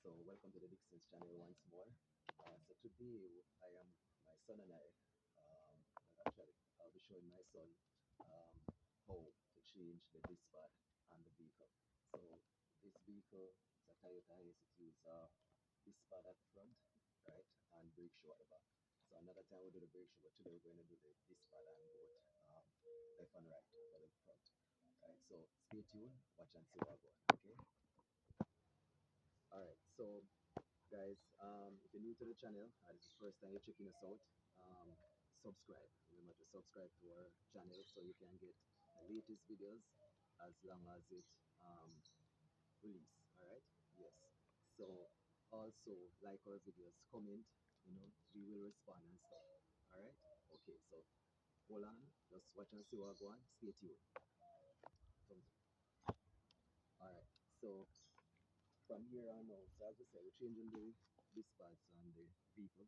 So welcome to the Dixon's channel once more. So today I am my son and I. Well, actually, I'll be showing my son um, how to change the disc pad on the vehicle. So this vehicle is a Toyota Hiace. It uses disc pad at the front, right, and brake shoe at the back. So another time we'll do the brake shoe, but today we're going to do the disc pad and both left and right for the front. Right. So stay tuned, watch and see what I go on. Okay. All right. So guys, if you're new to the channel, this is the first time you're checking us out, subscribe. Remember to subscribe to our channel so you can get the latest videos as long as it release. All right. Yes. So also like our videos, comment. We will respond and stuff. All right. Okay. So hold on, just watch and see what I go on. Stay tuned. Thumbs up. All right. So from here on out, so as I said, we're changing the dispatch on the vehicle.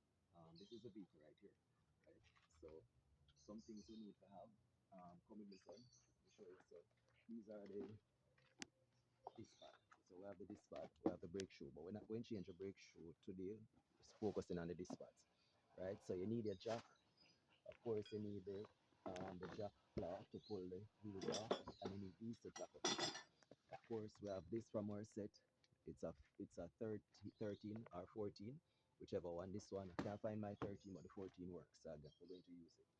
This is the vehicle right here, right? So some things we need to have. Come in this one. Let me show you. So these are the dispatch. So we have the dispatch, we have the brake shoe, but we're not going to change the brake shoe today. Just focusing on the dispatch, right? So you need a jack. Of course, you need the jack claw to pull the wheels off, and you need these to jack up. Of course, we have this from our set. It's a 13 or 14, whichever one. This one I can't find my 13, but the 14 works. So we're going to use it.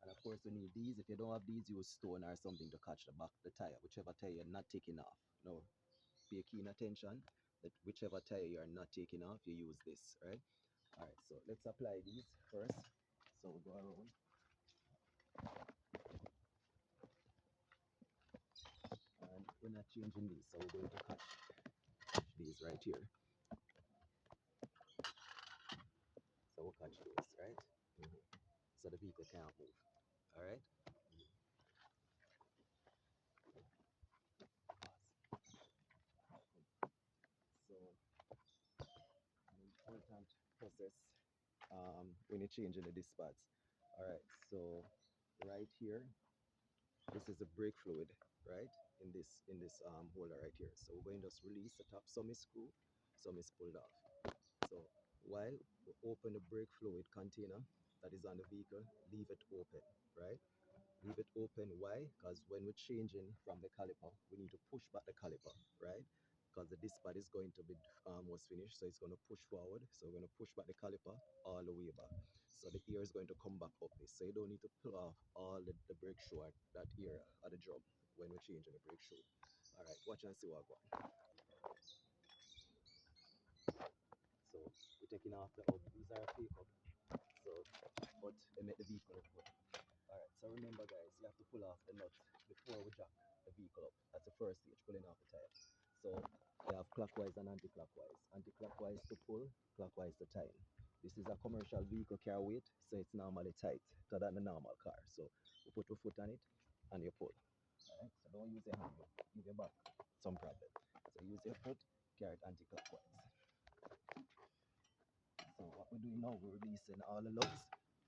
And of course, we need these. If you don't have these, use stone or something to catch the back the tire, whichever tire you're not taking off. Now, pay keen attention that whichever tire you're not taking off, you use this, right? All right. So let's apply these first. So we go around, and we're not changing these, so we're going to catch these right here. So we'll catch these, right? So the vehicle can't move. All right. So an important process when you're changing the dispatch. All right. So right here, this is the brake fluid, right? In this holder right here. So we're going to just release the top. Some is screw, some is pulled off. So while we open the brake fluid container that is on the vehicle, leave it open, right? Leave it open. Why? Because when we're changing from the caliper, we need to push back the caliper, right? Because the disc pad is going to be almost finished, so it's going to push forward. So we're going to push back the caliper all the way back. So the ear is going to come back up this. So you don't need to pull off all the brake shoe at that ear at the drum when we're changing the brake shoe. All right, watch and see what I got. So we're taking off the hub. These are fake hub. So, but they make the vehicle look good. Alright, so remember guys, you have to pull off the nut before we jack the vehicle up. That's the first stage, pulling off the tire. So you have clockwise and anti-clockwise. Anti-clockwise to pull, clockwise to tighten. This is a commercial vehicle car weight, so it's normally tight to than a normal car. So you put your foot on it and you pull. Alright, so don't use your hand, give your back some problem. So use your foot, carry it anti-clockwise. So what we're doing now, we're releasing all the lugs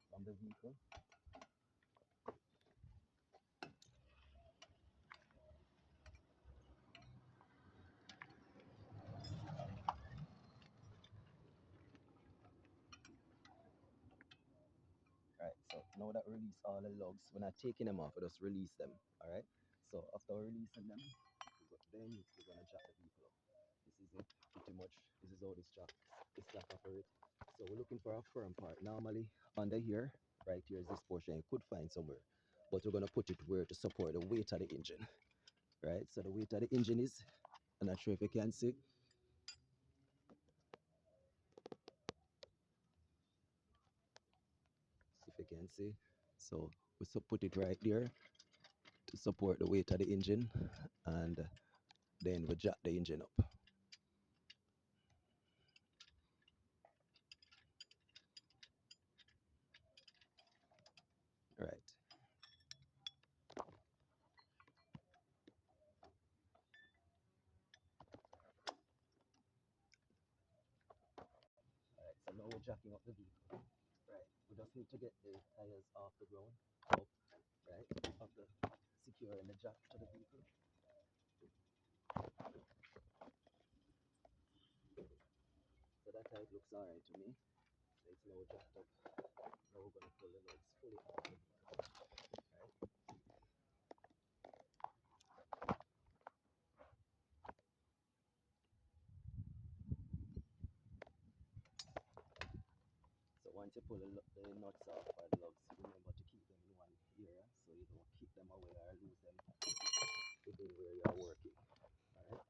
from the vehicle. Right, so now that we release all the logs, we're not taking them off, we just release them. All right, so after releasing them, then we're gonna jack the vehicle up. This is it, pretty much. This is how this jack operates. So we're looking for a firm part. Normally under here, right here is this portion you could find somewhere, but we're gonna put it where to support the weight of the engine. Right, so the weight of the engine is, I'm not sure if you can see, if you can see. So we put it right there to support the weight of the engine, and then we jack the engine up. Right. Alright, so now we're jacking up the vehicle. Right. We just need to get the tires off the ground, up, right? After securing the jack to the vehicle. it looks alright to me. It's now jacked up. Now we're gonna pull the lugs fully off. Right? So once you pull the nuts off or the lugs, remember to keep them in one area so you don't kick them away or lose them within where you are working. Alright?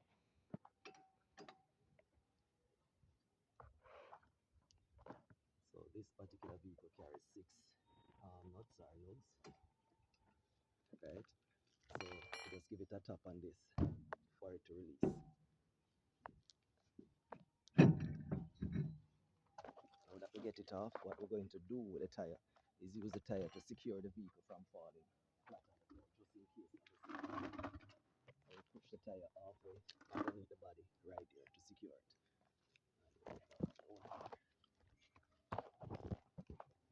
So this particular vehicle carries 6 nuts or lugs. Right? So you just give it a tap on this for it to release. Now that we get it off, what we're going to do with the tire is use the tire to secure the vehicle from falling flat on the ground, just in case. I will push the tire halfway underneath the body right here to secure it.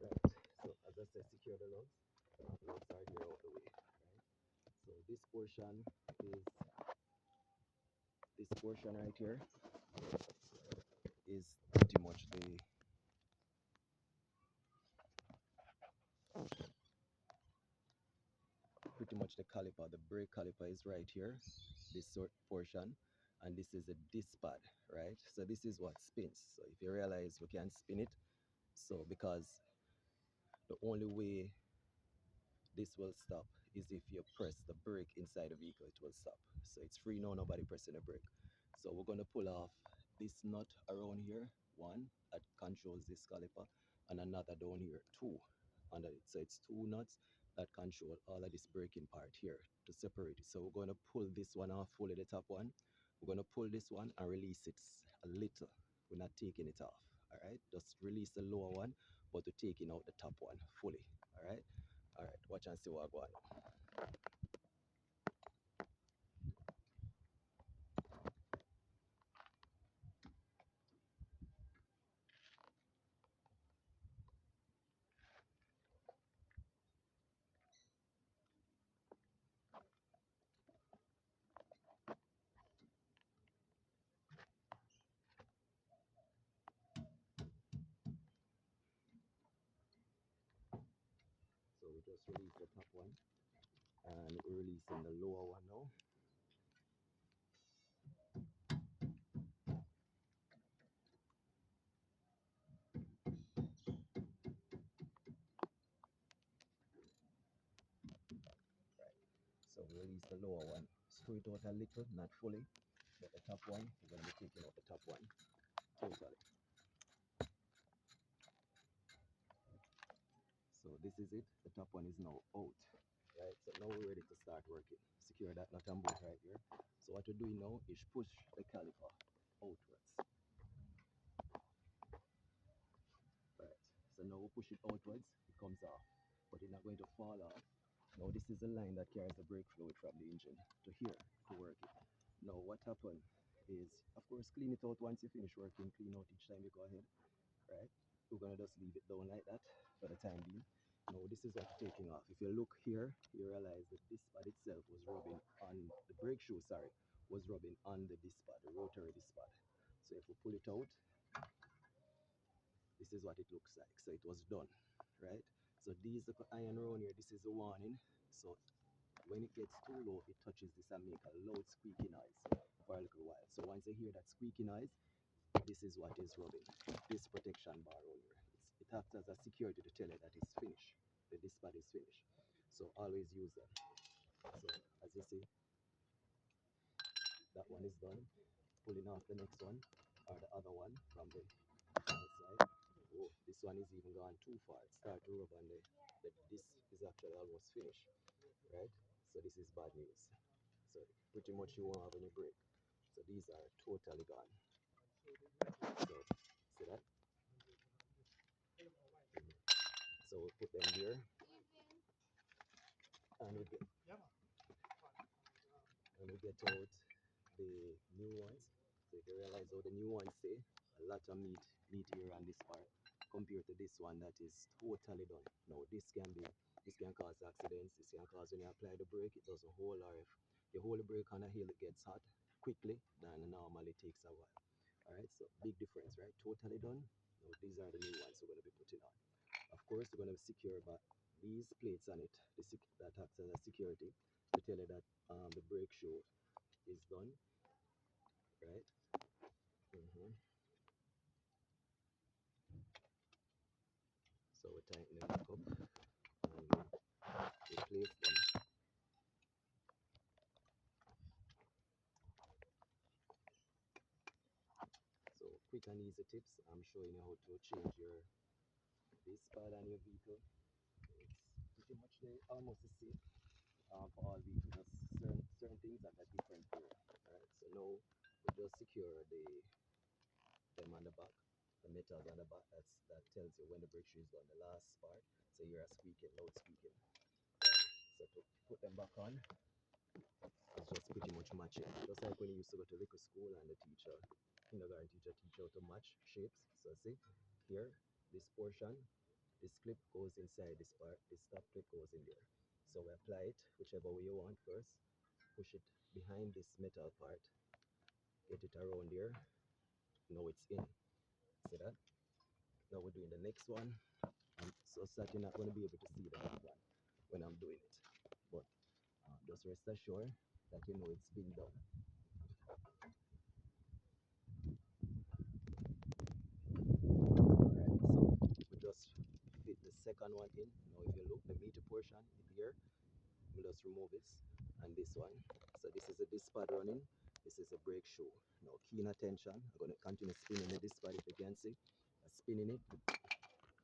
Right, so as I said, secure the lugs. The lugs are here out the way. Right? So this portion right here is pretty much the caliper. The brake caliper is right here, this sort portion, and this is a disc pad, right? So this is what spins. So if you realize we can spin it, so because the only way this will stop is if you press the brake inside the vehicle, it will stop. So it's free now, nobody pressing the brake. So we're going to pull off this nut around here, one that controls this caliper, and another down here, two under it. So it's 2 nuts that control all of this braking part here to separate it. So we're going to pull this one off fully, the top one. We're going to pull this one and release it a little. We're not taking it off. All right, just release the lower one, but we're taking out the top one fully. All right. All right, watch and see what I go on. So we just release the top one, and we're releasing the lower one now. Right. So we release the lower one, screw it out a little, not fully, but the top one, we're going to be taking out the top one totally. So this is it. The top one is now out. Right. So now we're ready to start working. Secure that nut and bolt right here. So what we're doing now is push the caliper outwards. Right. So now we push it outwards, it comes off, but it's not going to fall off. Now this is the line that carries the brake fluid from the engine to here to work it. Now what happened is, of course, clean it out once you finish working, clean out each time you go ahead, right? We're gonna just leave it down like that for the time being. Now this is what's taking off. If you look here, you realize that this pad itself was rubbing on the brake shoe, sorry, was rubbing on the disc pad, the rotary disc pad. So if we pull it out, this is what it looks like. So it was done, right? So these iron around here, this is a warning. So when it gets too low, it touches this and make a loud squeaky noise for a little while. So once you hear that squeaky noise, this is what is rubbing. This protection bar on here. It acts as a security to tell you that it's finished. That this pad is finished. So always use that. So as you see, that one is done. Pulling off the next one or the other one from the side. Oh, this one is even gone too far. It started to rub on this is actually almost finished, right? So this is bad news. So pretty much you won't have any break. So these are totally gone. So see that? So we put them here and we get out the new ones. So if you realize how the new ones say, a lot of meat here on this part compared to this one that is totally done. Now this can cause accidents, this can cause when you apply the brake, it doesn't hold, or if you hold the brake on a hill it gets hot quickly, then normally takes a while. All right, so big difference, right? Totally done. Now these are the new ones we're going to be putting on. Of course, we're going to secure but these plates on it, that acts as a security to tell you that the brake shoe is done, right? hmm So we tighten them back up and we place them. So quick and easy tips. I'm showing you how to change your this pad on your vehicle. It's pretty much almost the same for all vehicles. Certain things that are different here. Right. So now we just secure them on the back, the metals on the back. That tells you when the brake shoe is done. The last part. So you're squeaking, loud squeaking. Right. So to put them back on, it's just pretty much matching. Just like when you used to go to liquor school and the teacher, kindergarten teacher teach you how to match shapes. So see, here, this portion, this clip goes inside this part, this top clip goes in there. So we apply it whichever way you want first, push it behind this metal part, get it around there. Now it's in. See that? Now we're doing the next one. So sad you're not going to be able to see the back one when I'm doing it. But just rest assured that you know it's been done. Alright, so we just fit the second one in. Now if you look, the meaty portion in here, we just remove it. And this one. So this is a disc pad running. This is a brake shoe. Now keen attention. I'm going to continue spinning the disc pad if you can see. Spinning it.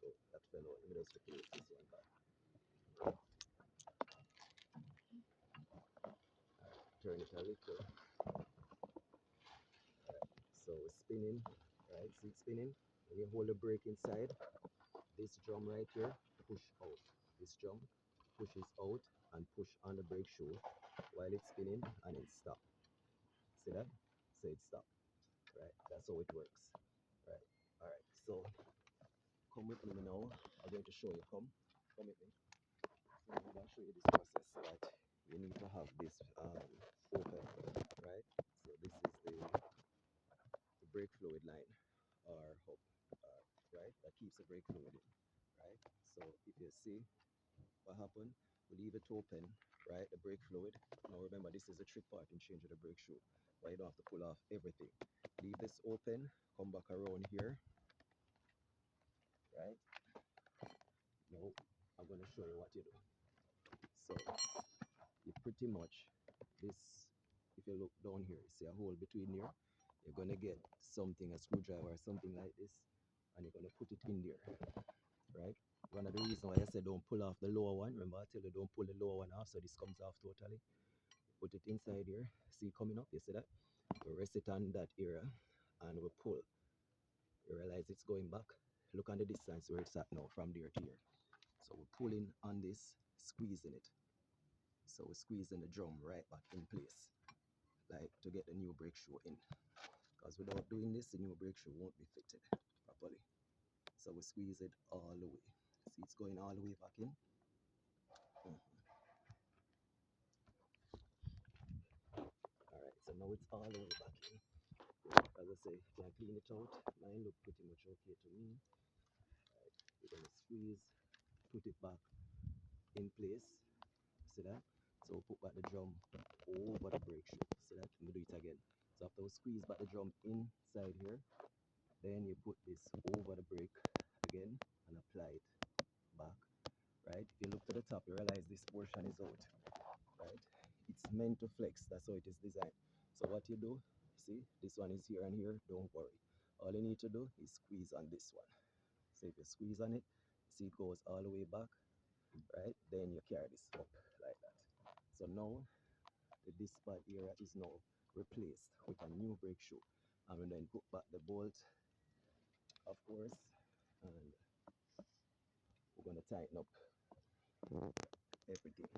Oh, that fell out. Let me just replace this one back. Turn it a little. So we're spinning, right? See it spinning? When you hold the brake inside, this drum right here, push out. This drum pushes out and push on the brake shoe while it's spinning and it stops. See that? So it stops. Right? That's how it works. Right? Alright. So come with me now. I'm going to show you. Come with me. So I'm going to show you this process that you need to have this open. Right? So this is the brake fluid line or hub. Right? That keeps the brake fluid in. Right? So if you see what happened, we leave it open, right? The brake fluid. Now remember, this is a trick part in changing the brake shoe, why you don't have to pull off everything. Leave this open, come back around here, right? Now I'm going to show you what you do. So you pretty much, this, if you look down here, see a hole between here, you're going to get something, a screwdriver or something like this, and you're going to put it in there, right? One of the reasons why I said don't pull off the lower one, remember I tell you don't pull the lower one off so this comes off totally. Put it inside here, see coming up, you see that? We rest it on that area and we pull. You realize it's going back. Look on the distance where it's at now from there to here. So we're pulling on this, squeezing it. So we're squeezing the drum right back in place, like to get the new brake shoe in. Because without doing this, the new brake shoe won't be fitted properly. So we squeeze it all the way. See, it's going all the way back in. Mhm. All right, so now it's all the way back in. As I say, you can clean it out. Mine look pretty much okay to me. Right, you're gonna squeeze, put it back in place. See that? So we put back the drum over the brake shoe. See that? And we do it again. So after we squeeze back the drum inside here, then you put this over the brake again and apply it back. Right? If you look to the top, you realize this portion is out. Right? It's meant to flex. That's how it is designed. So what you do, see, this one is here and here. Don't worry. All you need to do is squeeze on this one. So if you squeeze on it, see it goes all the way back, right? Then you carry this up like that. So now the disc pad area is now replaced with a new brake shoe. And we then put back the bolt, of course, and we're going to tighten up everything.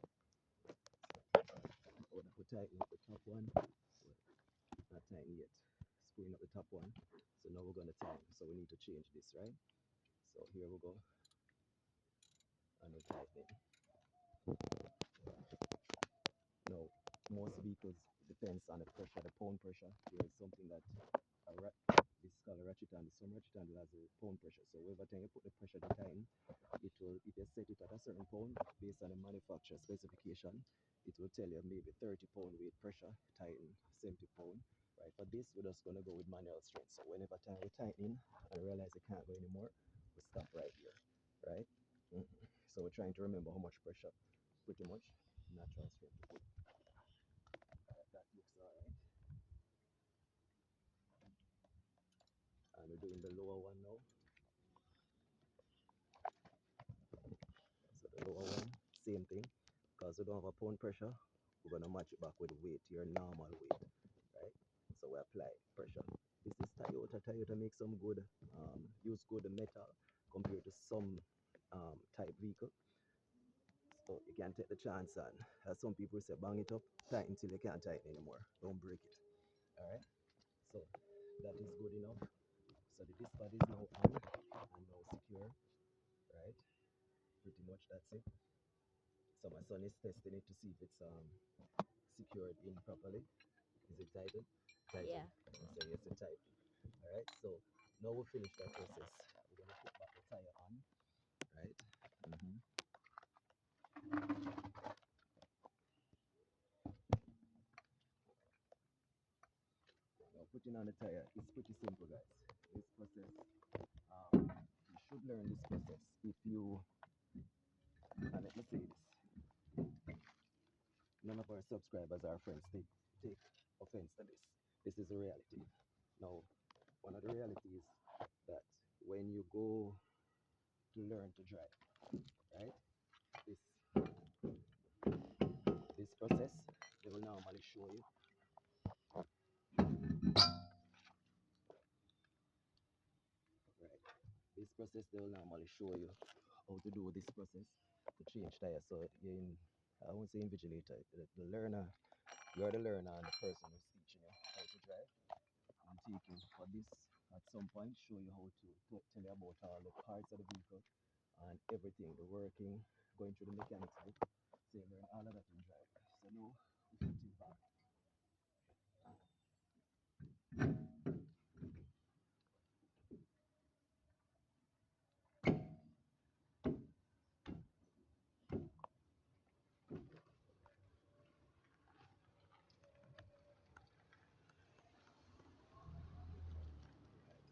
We're tighten up the top one, not tighten yet, screwing up the top one. So now we're going to tighten. So we need to change this, right? So here we go, and we're tightening. Now, most vehicles depends on the pressure, the pound pressure. There is something that ratchet handle. Some ratchet handle has a pound pressure. So wherever time you put the pressure to tighten, it will, if you set it at a certain pound based on the manufacturer specification, it will tell you maybe 30 pound weight pressure, tighten 70 pound. Right, for this, we're just gonna go with manual strength. So whenever time we tighten and realize it can't go anymore, we stop right here, right? So we're trying to remember how much pressure, pretty much natural strength to put. That looks all right. And we're doing the lower one now. So the lower one, same thing. Because we don't have a pound pressure, we're gonna match it back with weight, your normal weight, right? So we apply pressure. This is Toyota. Toyota makes some good, use good metal compared to some type vehicle. So you can take the chance on, as some people say, bang it up, tighten till you can't tighten anymore. Don't break it. All right. So that is good enough. So the disc pad is now on and now secure, right? Pretty much that's it. So my son is testing it to see if it's secured in properly. Is it tightened? Yeah. Tightened. So yes, it's tightened. All right. So now we finish that process. We're gonna put back the tire on, right? Mm-hmm. Now putting on the tire is pretty simple, guys. This process, you should learn this process if you. And let me say this: none of our subscribers, our friends, take offense to this. This is a reality. Now, one of the realities that when you go to learn to drive, right? This this process, they will normally show you, right? This process, they will normally show you how to do this process to change tires. So you're in, I won't say invigilator, the learner, you're the learner and the person who's teaching you how to drive. And take you for this at some point, show you how to tell you about all the parts of the vehicle and everything, the working, going through the mechanics book. So you learn all of that in drive. So now we put it back. Right.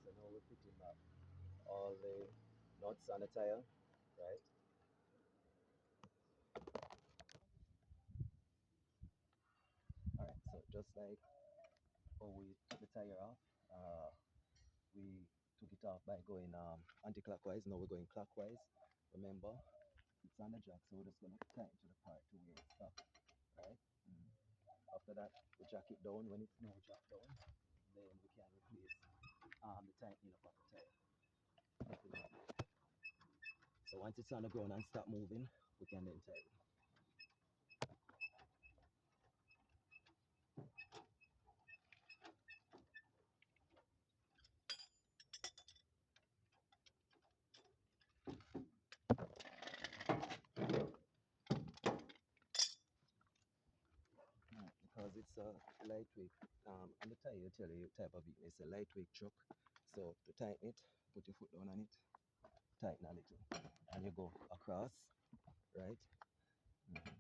So now we're putting back all the nuts on the tire, right? All right. So just like how we took the tire off, we took it off by going anti-clockwise. Now we're going clockwise. Remember, it's on the jack, so we're just gonna tighten to the part to where it stops, right? Mm. After that, we jack it down. When it's now jacked down, then we can replace the tightening up of the tire. So once it's on the ground and stop moving, we can then tighten. Because it's a lightweight, on the tire, you tell you type of vehicle, it's a lightweight truck. So to tighten it, put your foot down on it, tighten a little, and you go across, right? Mhm.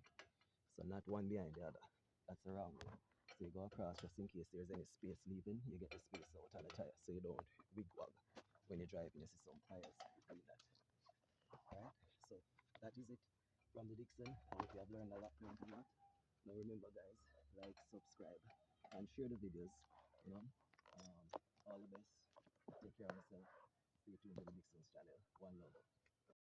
So not one behind the other. That's the wrong way. So you go across just in case there's any space leaving, you get the space out on the tire so you don't wigwag when you're driving. You see some tires doing that. Alright? So that is it from the Dixon. I hope you have learned a lot, learned a lot. Now remember guys, like, subscribe, and share the videos. You know? All the best. Take care of yourself. Stay tuned to the Dixon's channel. One love.